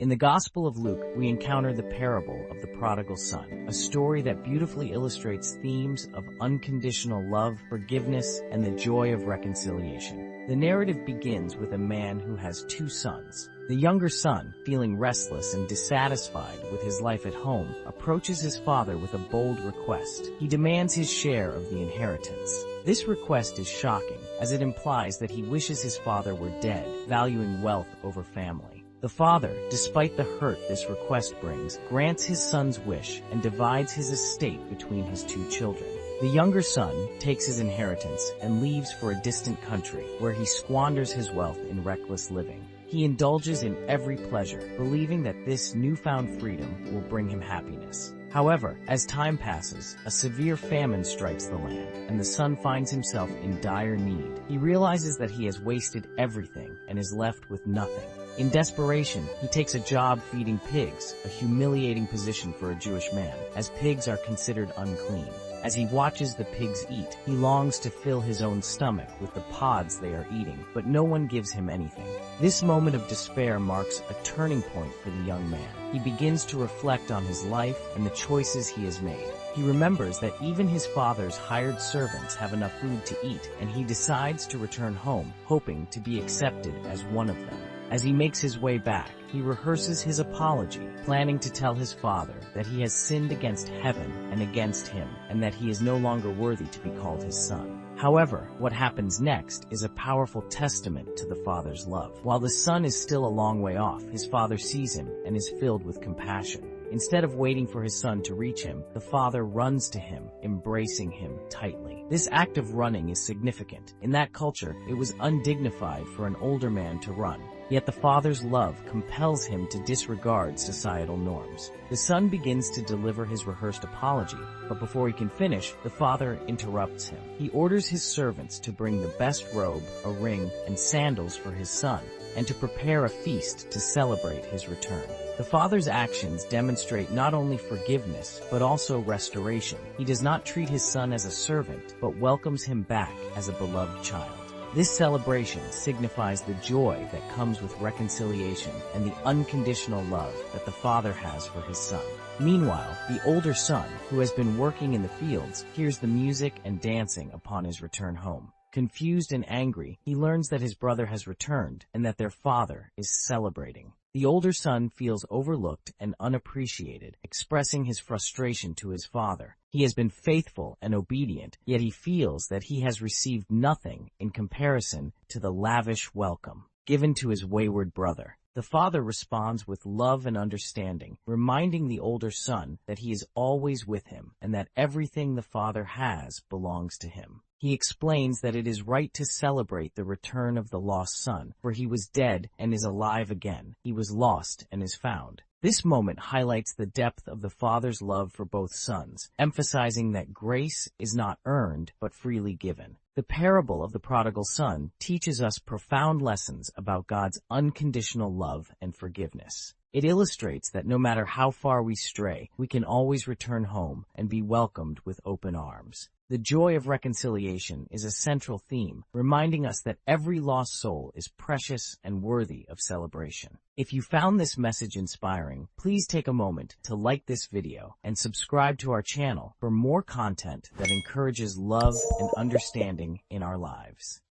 In the Gospel of Luke, we encounter the parable of the prodigal son, a story that beautifully illustrates themes of unconditional love, forgiveness, and the joy of reconciliation. The narrative begins with a man who has two sons. The younger son, feeling restless and dissatisfied with his life at home, approaches his father with a bold request. He demands his share of the inheritance. This request is shocking, as it implies that he wishes his father were dead, valuing wealth over family. The father, despite the hurt this request brings, grants his son's wish and divides his estate between his two children. The younger son takes his inheritance and leaves for a distant country, where he squanders his wealth in reckless living. He indulges in every pleasure, believing that this newfound freedom will bring him happiness. However, as time passes, a severe famine strikes the land, and the son finds himself in dire need. He realizes that he has wasted everything and is left with nothing. In desperation, he takes a job feeding pigs, a humiliating position for a Jewish man, as pigs are considered unclean. As he watches the pigs eat, he longs to fill his own stomach with the pods they are eating, but no one gives him anything. This moment of despair marks a turning point for the young man. He begins to reflect on his life and the choices he has made. He remembers that even his father's hired servants have enough food to eat, and he decides to return home, hoping to be accepted as one of them. As he makes his way back, he rehearses his apology, planning to tell his father that he has sinned against heaven and against him, and that he is no longer worthy to be called his son. However, what happens next is a powerful testament to the father's love. While the son is still a long way off, his father sees him and is filled with compassion. Instead of waiting for his son to reach him, the father runs to him, embracing him tightly. This act of running is significant. In that culture, it was undignified for an older man to run. Yet the father's love compels him to disregard societal norms. The son begins to deliver his rehearsed apology, but before he can finish, the father interrupts him. He orders his servants to bring the best robe, a ring, and sandals for his son, and to prepare a feast to celebrate his return. The father's actions demonstrate not only forgiveness, but also restoration. He does not treat his son as a servant, but welcomes him back as a beloved child. This celebration signifies the joy that comes with reconciliation and the unconditional love that the father has for his son. Meanwhile, the older son, who has been working in the fields, hears the music and dancing upon his return home. Confused and angry, he learns that his brother has returned and that their father is celebrating. The older son feels overlooked and unappreciated, expressing his frustration to his father. He has been faithful and obedient, yet he feels that he has received nothing in comparison to the lavish welcome given to his wayward brother. The father responds with love and understanding, reminding the older son that he is always with him and that everything the father has belongs to him. He explains that it is right to celebrate the return of the lost son, for he was dead and is alive again. He was lost and is found. This moment highlights the depth of the father's love for both sons, emphasizing that grace is not earned but freely given. The parable of the prodigal son teaches us profound lessons about God's unconditional love and forgiveness. It illustrates that no matter how far we stray, we can always return home and be welcomed with open arms. The joy of reconciliation is a central theme, reminding us that every lost soul is precious and worthy of celebration. If you found this message inspiring, please take a moment to like this video and subscribe to our channel for more content that encourages love and understanding in our lives.